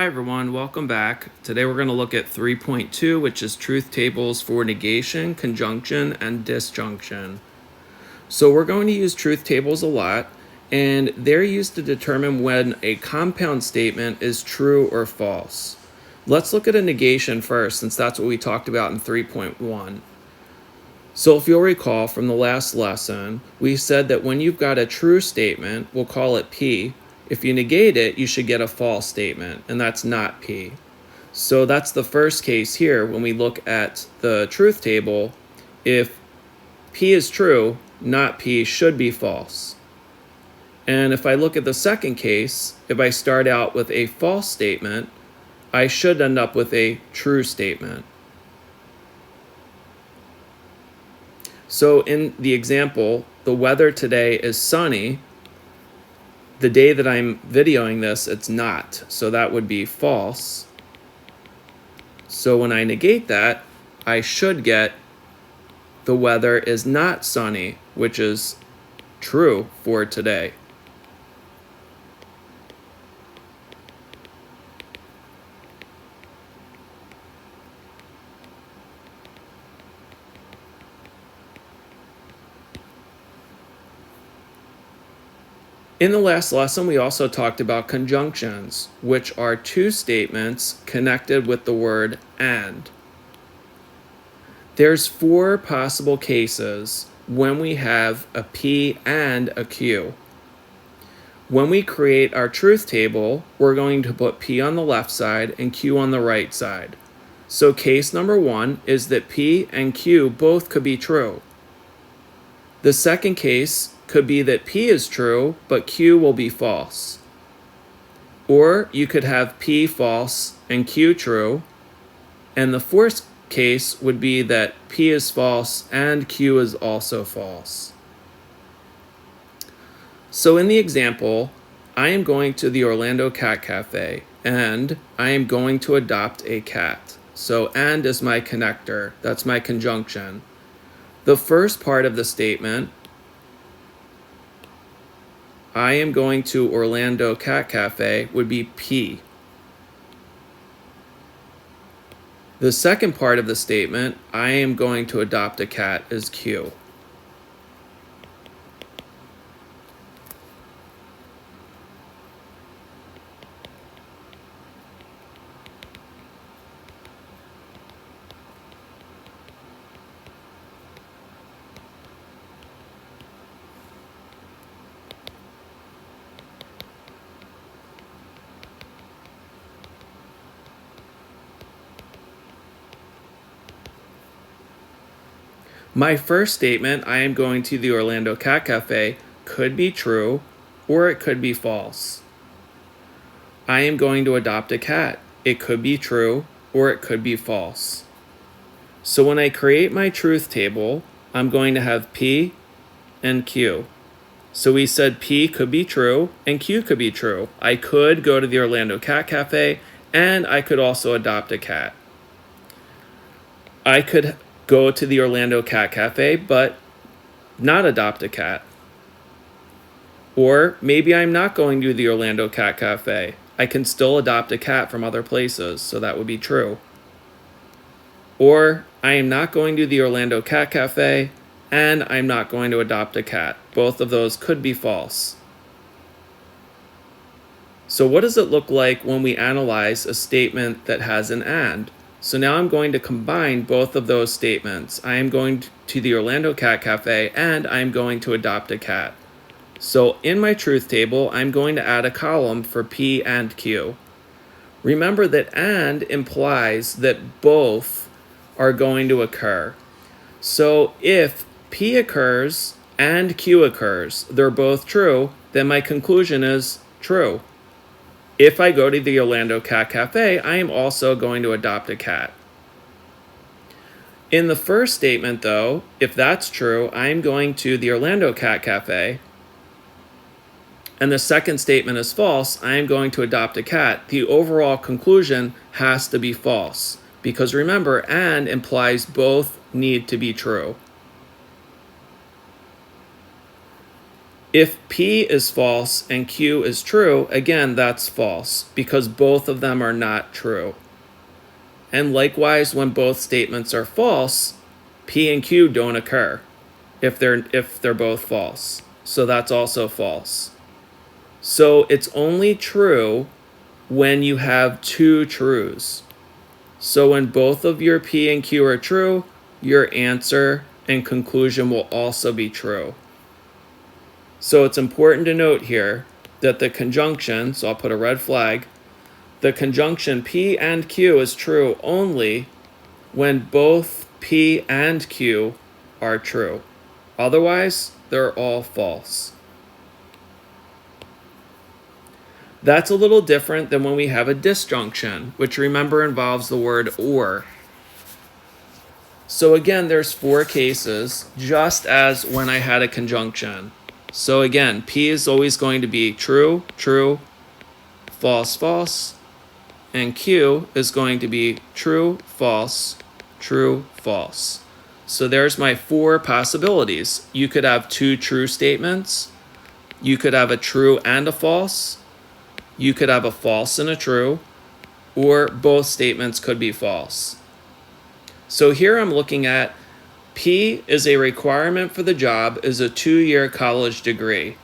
Hi everyone, welcome back. Today we're going to look at 3.2, which is truth tables for negation, conjunction, and disjunction. So we're going to use truth tables a lot, and they're used to determine when a compound statement is true or false. Let's look at a negation first, since that's what we talked about in 3.1. So if you'll recall from the last lesson, we said that when you've got a true statement, we'll call it P. If you negate it, you should get a false statement, and that's not P. So that's the first case here when we look at the truth table. If P is true, not P should be false. And if I look at the second case, if I start out with a false statement, I should end up with a true statement. So in the example, the weather today is sunny. The day that I'm videoing this, it's not. So that would be false. So when I negate that, I should get the weather is not sunny, which is true for today. In the last lesson, we also talked about conjunctions, which are two statements connected with the word and. There's four possible cases when we have a P and a Q. When we create our truth table, we're going to put P on the left side and Q on the right side. So case number one is that P and Q both could be true. The second case could be that P is true, but Q will be false. Or you could have P false and Q true. And the fourth case would be that P is false and Q is also false. So in the example, I am going to the Orlando Cat Cafe and I am going to adopt a cat. So and is my connector, that's my conjunction. The first part of the statement, I am going to Orlando Cat Cafe, would be P. The second part of the statement, I am going to adopt a cat, is Q. My first statement, I am going to the Orlando Cat Cafe, could be true or it could be false. I am going to adopt a cat. It could be true or it could be false. So when I create my truth table, I'm going to have P and Q. So we said P could be true and Q could be true. I could go to the Orlando Cat Cafe and I could also adopt a cat. I could go to the Orlando Cat Cafe, but not adopt a cat. Or maybe I'm not going to the Orlando Cat Cafe. I can still adopt a cat from other places, so that would be true. Or I am not going to the Orlando Cat Cafe, and I'm not going to adopt a cat. Both of those could be false. So what does it look like when we analyze a statement that has an and? So now I'm going to combine both of those statements. I am going to the Orlando Cat Cafe and I'm going to adopt a cat. So in my truth table, I'm going to add a column for P and Q. Remember that and implies that both are going to occur. So if P occurs and Q occurs, they're both true, then my conclusion is true. If I go to the Orlando Cat Cafe, I am also going to adopt a cat. In the first statement, though, if that's true, I am going to the Orlando Cat Cafe, and the second statement is false, I am going to adopt a cat. The overall conclusion has to be false, because remember, and implies both need to be true. If P is false and Q is true, again, that's false because both of them are not true. And likewise, when both statements are false, P and Q don't occur if they're both false. So that's also false. So it's only true when you have two truths. So when both of your P and Q are true, your answer and conclusion will also be true. So it's important to note here that the conjunction, so I'll put a red flag, the conjunction P and Q is true only when both P and Q are true. Otherwise, they're all false. That's a little different than when we have a disjunction, which remember involves the word or. So again, there's 4 cases, just as when I had a conjunction. So again, P is always going to be true, true, false, false, and Q is going to be true, false, true, false. So there's my 4 possibilities. You could have 2 true statements. You could have a true and a false. You could have a false and a true, or both statements could be false. So here I'm looking at P is a requirement for the job is a 2-year college degree.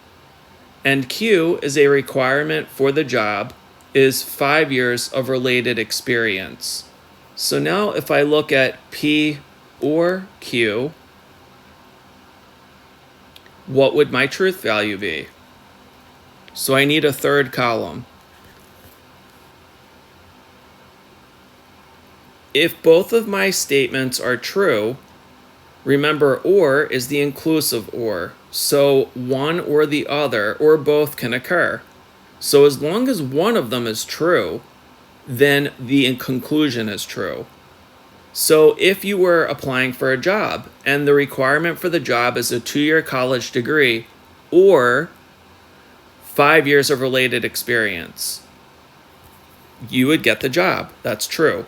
And Q is a requirement for the job is 5 years of related experience. So now if I look at P or Q, what would my truth value be? So I need a third column. If both of my statements are true, remember or is the inclusive or. So one or the other or both can occur. So as long as one of them is true, then the conclusion is true. So if you were applying for a job and the requirement for the job is a 2-year college degree or 5 years of related experience, you would get the job. That's true.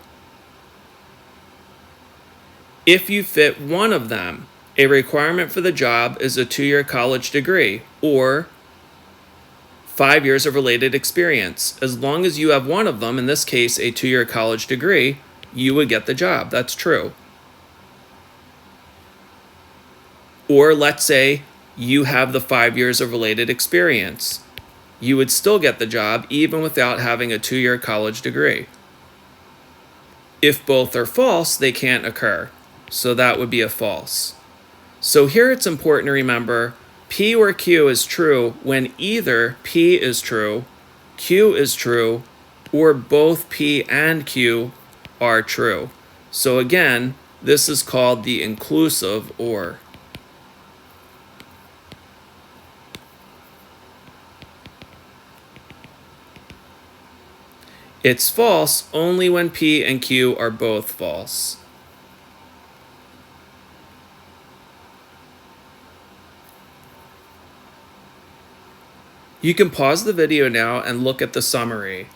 If you fit one of them, a requirement for the job is a 2-year college degree or 5 years of related experience. As long as you have one of them, in this case, a 2-year college degree, you would get the job. That's true. Or let's say you have the 5 years of related experience. You would still get the job even without having a 2-year college degree. If both are false, they can't occur. So that would be a false. So here it's important to remember P or Q is true when either P is true, Q is true, or both P and Q are true. So again, this is called the inclusive or. It's false only when P and Q are both false. You can pause the video now and look at the summary.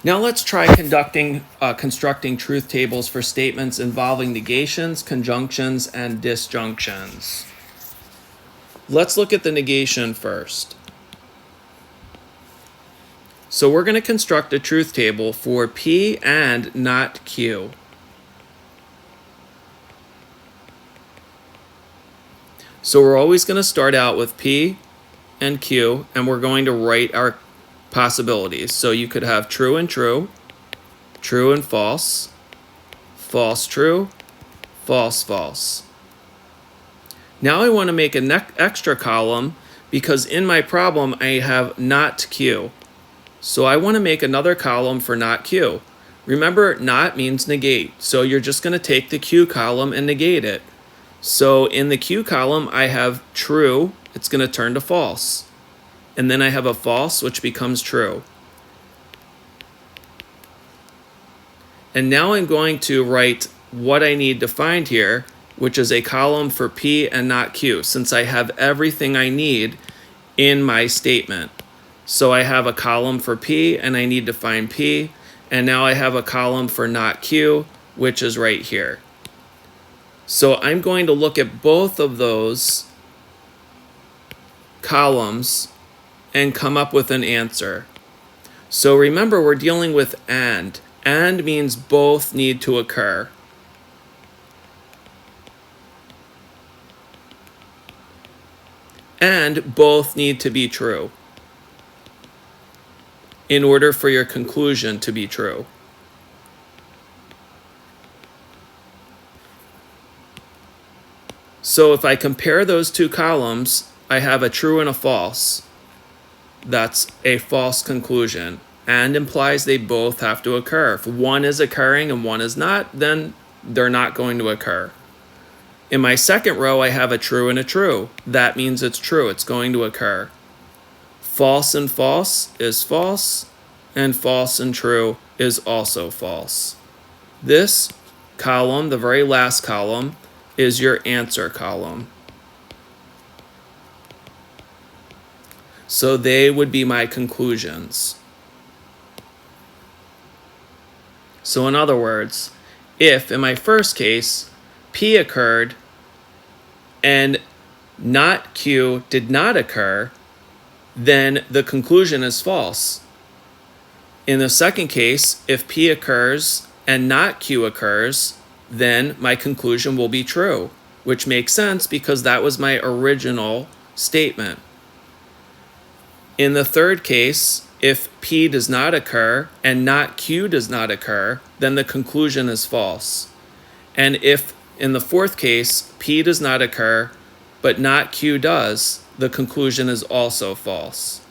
Now let's try constructing truth tables for statements involving negations, conjunctions, and disjunctions. Let's look at the negation first. So we're going to construct a truth table for P and not Q. So we're always going to start out with P and Q, and we're going to write our possibilities. So you could have true and true, true and false, false true, false false. Now I want to make an extra column because in my problem I have not Q. So I want to make another column for not Q. Remember, not means negate. So you're just going to take the Q column and negate it. So in the Q column, I have true, it's going to turn to false. And then I have a false, which becomes true. And now I'm going to write what I need to find here, which is a column for P and not Q, since I have everything I need in my statement. So I have a column for P, and I need to find P. And now I have a column for not Q, which is right here. So I'm going to look at both of those columns and come up with an answer. So remember, we're dealing with and. And means both need to occur. And both need to be true in order for your conclusion to be true. So if I compare those two columns, I have a true and a false. That's a false conclusion. And implies they both have to occur. If one is occurring and one is not, then they're not going to occur. In my second row, I have a true and a true. That means it's true. It's going to occur. False and false is false, and false and true is also false. This column, the very last column, is your answer column. So they would be my conclusions. So in other words, if in my first case, P occurred and not Q did not occur, then the conclusion is false. In the second case, if P occurs and not Q occurs, then my conclusion will be true, which makes sense because that was my original statement. In the third case, if P does not occur and not Q does not occur, then the conclusion is false. And if in the fourth case, P does not occur, but not Q does, the conclusion is also false.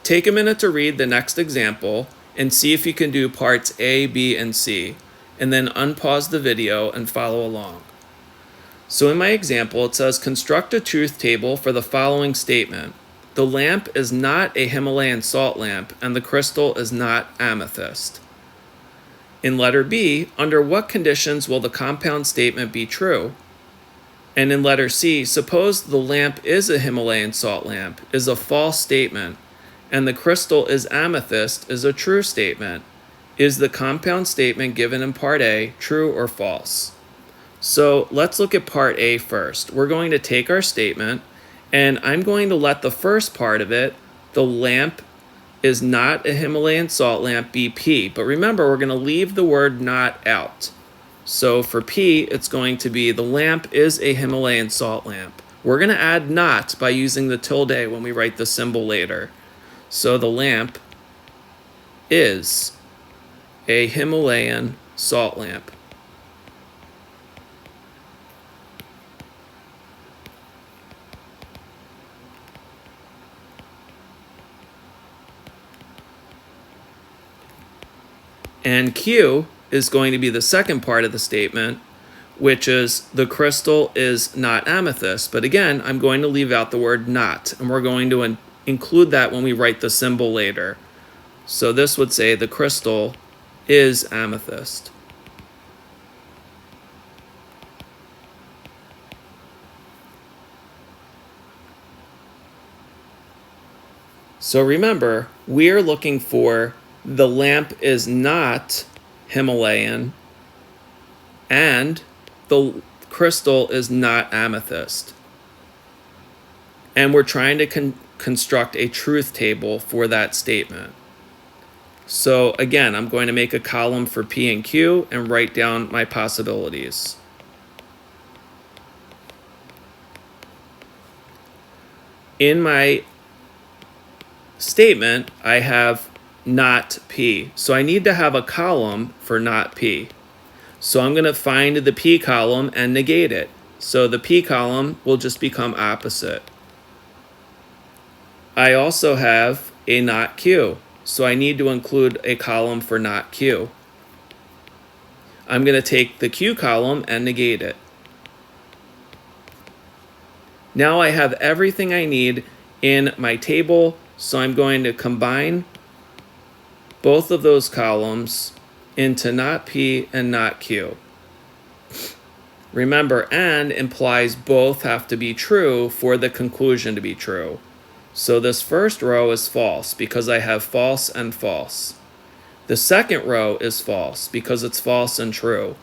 Take a minute to read the next example and see if you can do parts A, B, and C, and then unpause the video and follow along. So in my example, it says, construct a truth table for the following statement. The lamp is not a Himalayan salt lamp, and the crystal is not amethyst. In letter B, under what conditions will the compound statement be true? And in letter C, suppose the lamp is a Himalayan salt lamp, is a false statement, and the crystal is amethyst is a true statement. Is the compound statement given in part A true or false? So let's look at part A first. We're going to take our statement, and I'm going to let the first part of it, the lamp is not a Himalayan salt lamp, be P. But remember, we're going to leave the word not out. So for P, it's going to be the lamp is a Himalayan salt lamp. We're going to add not by using the tilde when we write the symbol later. So the lamp is a Himalayan salt lamp. And Q is going to be the second part of the statement, which is the crystal is not amethyst. But again, I'm going to leave out the word not, and we're going to include that when we write the symbol later. So this would say the crystal is amethyst. So remember, we're looking for the lamp is not Himalayan and the crystal is not amethyst. And we're trying to construct a truth table for that statement. So again, I'm going to make a column for P and Q and write down my possibilities. In my statement, I have not P. So I need to have a column for not P. So I'm going to find the P column and negate it. So the P column will just become opposite. I also have a not Q. So I need to include a column for not Q. I'm going to take the Q column and negate it. Now I have everything I need in my table, so I'm going to combine both of those columns into not P and not Q. Remember, and implies both have to be true for the conclusion to be true. So this first row is false because I have false and false. The second row is false because it's false and true.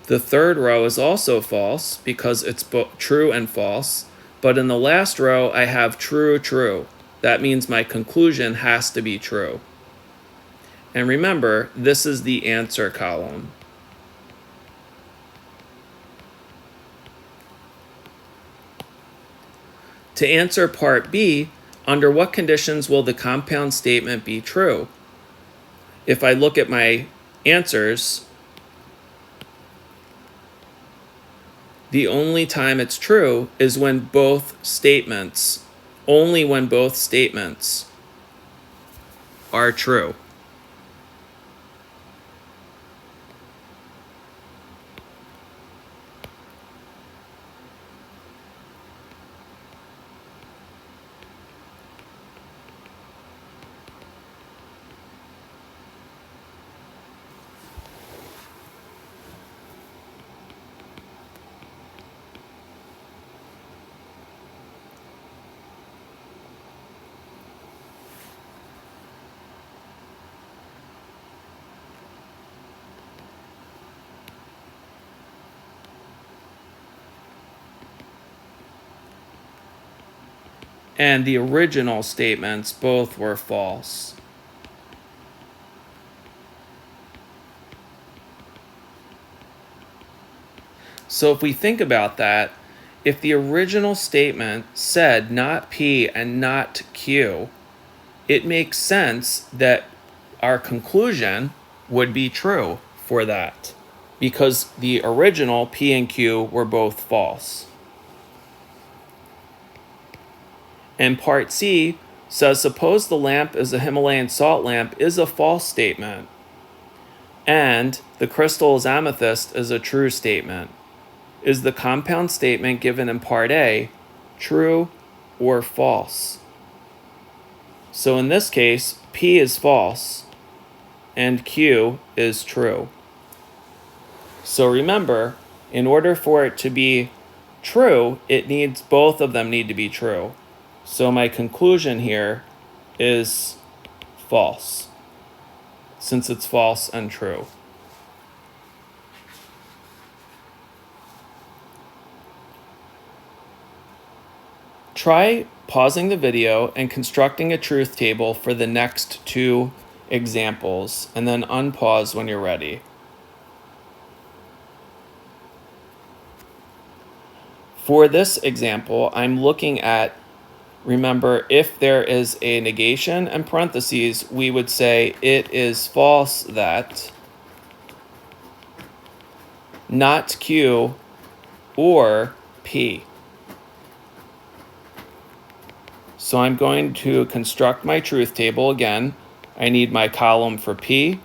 The third row is also false because it's true and false. But in the last row, I have true, true. That means my conclusion has to be true. And remember, this is the answer column. To answer part B, under what conditions will the compound statement be true? If I look at my answers, the only time it's true is when both statements, only when both statements are true. And the original statements both were false. So if we think about that, if the original statement said not P and not Q, it makes sense that our conclusion would be true for that, because the original P and Q were both false. And part C says, suppose the lamp is a Himalayan salt lamp is a false statement, and the crystal is amethyst is a true statement. Is the compound statement given in part A true or false? So in this case, P is false and Q is true. So remember, in order for it to be true, both of them need to be true. So my conclusion here is false, since it's false and true. Try pausing the video and constructing a truth table for the next two examples, and then unpause when you're ready. For this example, I'm looking at, remember, if there is a negation and parentheses, we would say it is false that not Q or P. So I'm going to construct my truth table again. I need my column for P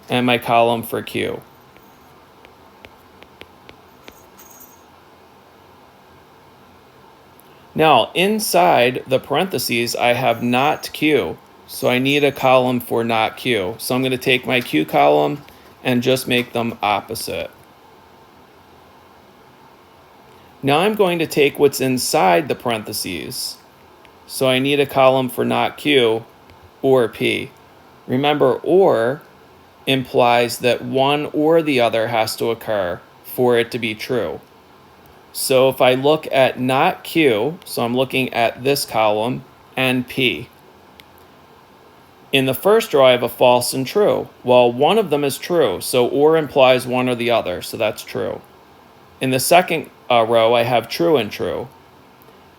and my column for Q. Now, inside the parentheses, I have not Q, so I need a column for not Q. So I'm going to take my Q column and just make them opposite. Now I'm going to take what's inside the parentheses. So I need a column for not Q or P. Remember, or implies that one or the other has to occur for it to be true. So if I look at not Q, so I'm looking at this column, and P. In the first row, I have a false and true. Well, one of them is true, so or implies one or the other, so that's true. In the second row, I have true and true.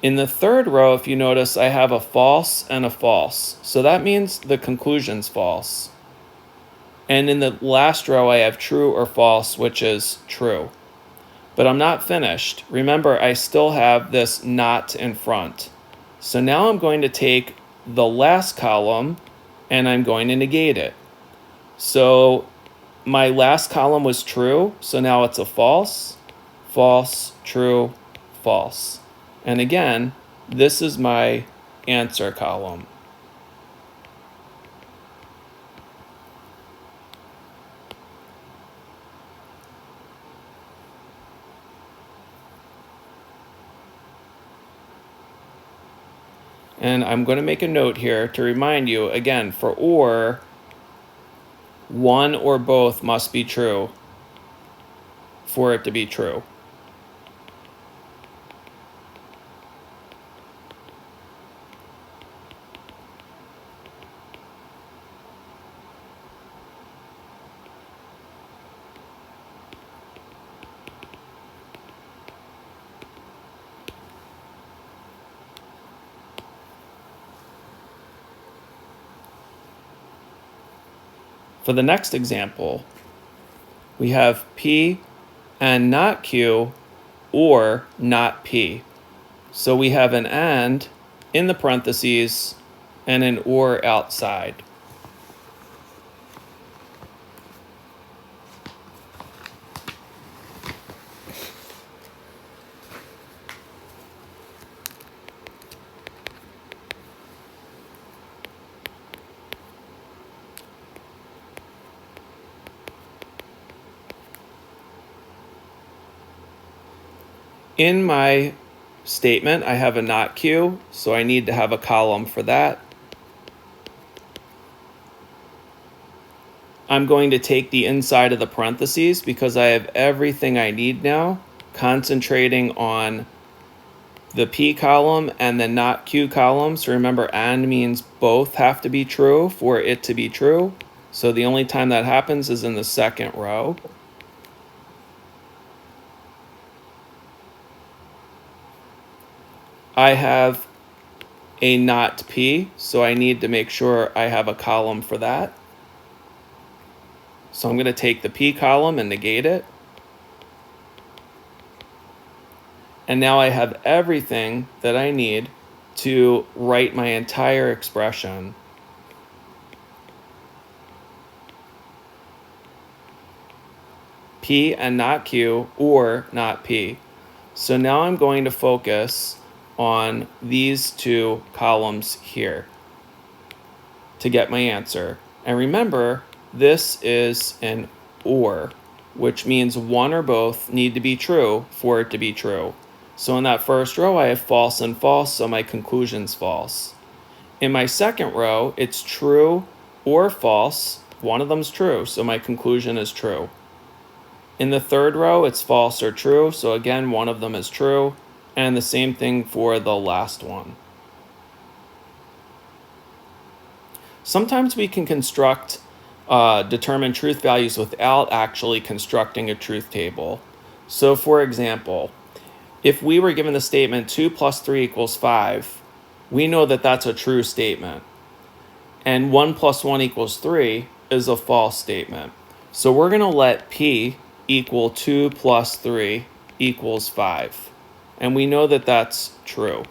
In the third row, if you notice, I have a false and a false, so that means the conclusion's false. And in the last row, I have true or false, which is true. But I'm not finished. Remember, I still have this not in front. So now I'm going to take the last column and I'm going to negate it. So my last column was true, so now it's a false, false, true, false. And again, this is my answer column. And I'm going to make a note here to remind you, again, for or, one or both must be true for it to be true. For the next example, we have P and not Q or not P. So we have an and in the parentheses and an or outside. In my statement, I have a not Q, so I need to have a column for that. I'm going to take the inside of the parentheses because I have everything I need now, concentrating on the P column and the not Q column. So remember, and means both have to be true for it to be true. So the only time that happens is in the second row. I have a not P, so I need to make sure I have a column for that. So I'm going to take the P column and negate it. And now I have everything that I need to write my entire expression. P and not Q or not P. So now I'm going to focus on these two columns here to get my answer. And remember, this is an or, which means one or both need to be true for it to be true. So in that first row, I have false and false, so my conclusion's false. In my second row, it's true or false. One of them's true, so my conclusion is true. In the third row, it's false or true, so again, one of them is true. And the same thing for the last one. Sometimes we can determine truth values without actually constructing a truth table. So for example, if we were given the statement 2 plus 3 equals 5, we know that that's a true statement. And 1 plus 1 equals 3 is a false statement. So we're going to let P equal 2 plus 3 equals 5. And we know that that's true.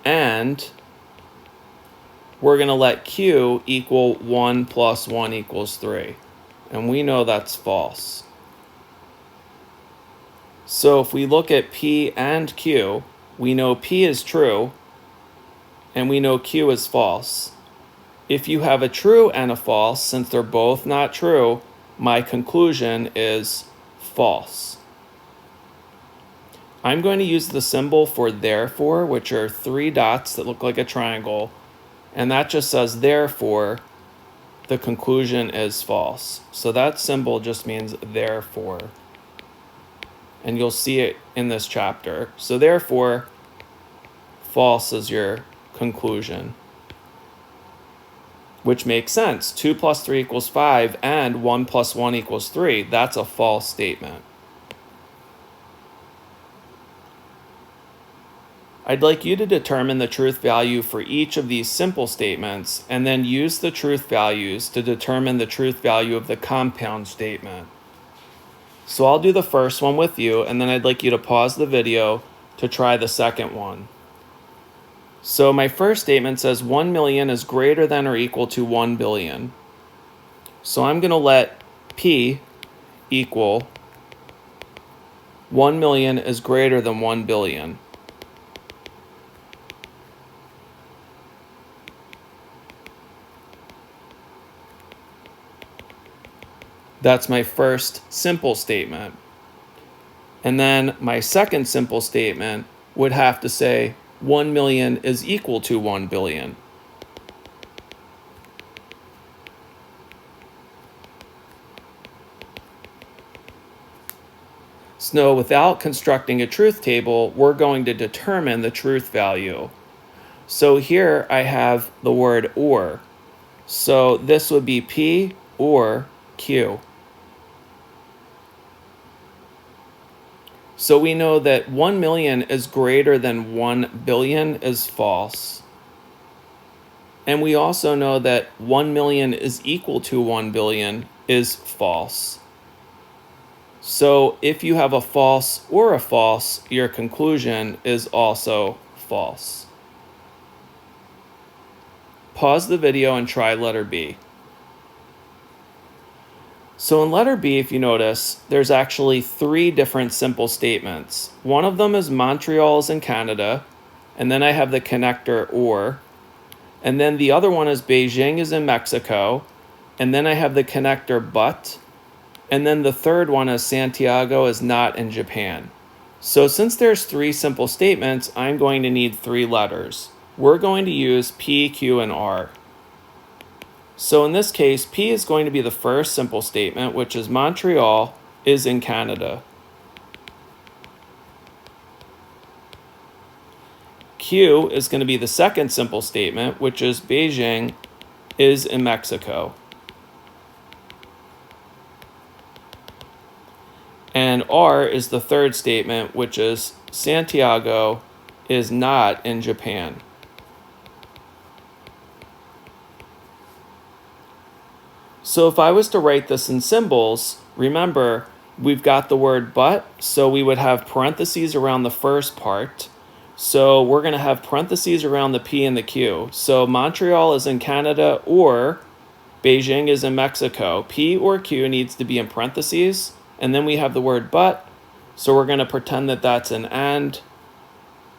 And we're going to let Q equal 1 plus 1 equals 3. And we know that's false. So if we look at P and Q, we know P is true, and we know Q is false. If you have a true and a false, since they're both not true, my conclusion is false. I'm going to use the symbol for therefore, which are 3 dots that look like a triangle, and that just says therefore the conclusion is false. So that symbol just means therefore. And you'll see it in this chapter. So therefore, false is your conclusion. Which makes sense. 2 plus 3 equals 5 and 1 plus 1 equals 3. That's a false statement. I'd like you to determine the truth value for each of these simple statements and then use the truth values to determine the truth value of the compound statement. So I'll do the first one with you, and then I'd like you to pause the video to try the second one. So my first statement says 1 million is greater than or equal to 1 billion. So I'm going to let P equal 1 million is greater than 1 billion. That's my first simple statement. And then my second simple statement would have to say 1 million is equal to 1 billion. So without constructing a truth table, we're going to determine the truth value. So here I have the word or. So this would be P or Q. So we know that 1 million is greater than 1 billion is false. And we also know that 1 million is equal to 1 billion is false. So if you have a false or a false, your conclusion is also false. Pause the video and try letter B. So in letter B, if you notice, there's actually 3 different simple statements. One of them is Montreal is in Canada, and then I have the connector or, and then the other one is Beijing is in Mexico, and then I have the connector but, and then the third one is Santiago is not in Japan. So since there's 3 simple statements, I'm going to need 3 letters. We're going to use P, Q, and R. So in this case, P is going to be the first simple statement, which is Montreal is in Canada. Q is going to be the second simple statement, which is Beijing is in Mexico. And R is the third statement, which is Santiago is not in Japan. So if I was to write this in symbols, remember, we've got the word but, so we would have parentheses around the first part. So we're going to have parentheses around the P and the Q. So Montreal is in Canada or Beijing is in Mexico. P or Q needs to be in parentheses. And then we have the word but, so we're going to pretend that that's an and.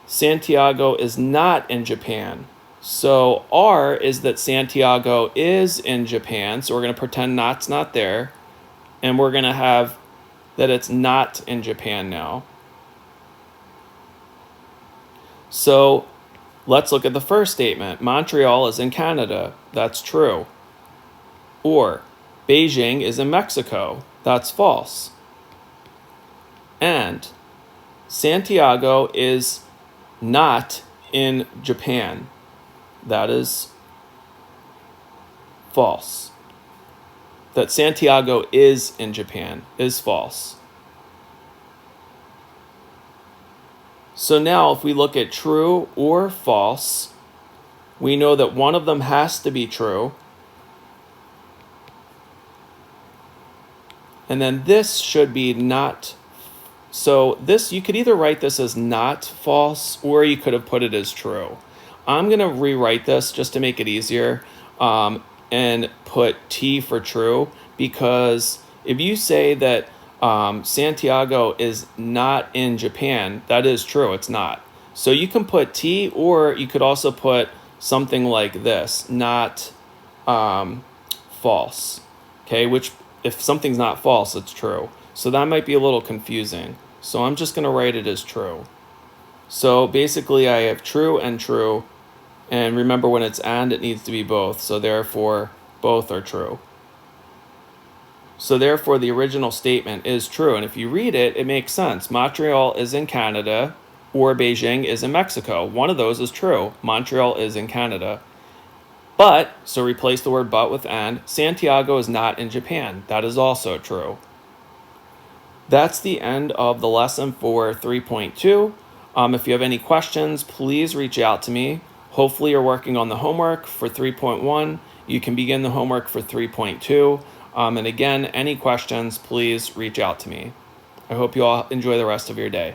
Santiago is not in Japan. So R is that Santiago is in Japan, so we're going to pretend not's not there. And we're going to have that it's not in Japan now. So let's look at the first statement. Montreal is in Canada. That's true. Or Beijing is in Mexico. That's false. And Santiago is not in Japan. That is false. That Santiago is in Japan is false. So now if we look at true or false, we know that one of them has to be true. And then this should be not. So this, you could either write this as not false or you could have put it as true. I'm going to rewrite this just to make it easier and put T for true, because if you say that Santiago is not in Japan, that is true, it's not. So you can put T, or you could also put something like this, not false, okay, which if something's not false, it's true. So that might be a little confusing. So I'm just going to write it as true. So basically I have true and true, and remember when it's and, it needs to be both, so therefore both are true. So therefore the original statement is true, and if you read it, it makes sense. Montreal is in Canada, or Beijing is in Mexico. One of those is true. Montreal is in Canada. But, so replace the word but with and, Santiago is not in Japan. That is also true. That's the end of the lesson for 3.2. If you have any questions, please reach out to me. Hopefully you're working on the homework for 3.1. You can begin the homework for 3.2. And again, any questions, please reach out to me. I hope you all enjoy the rest of your day.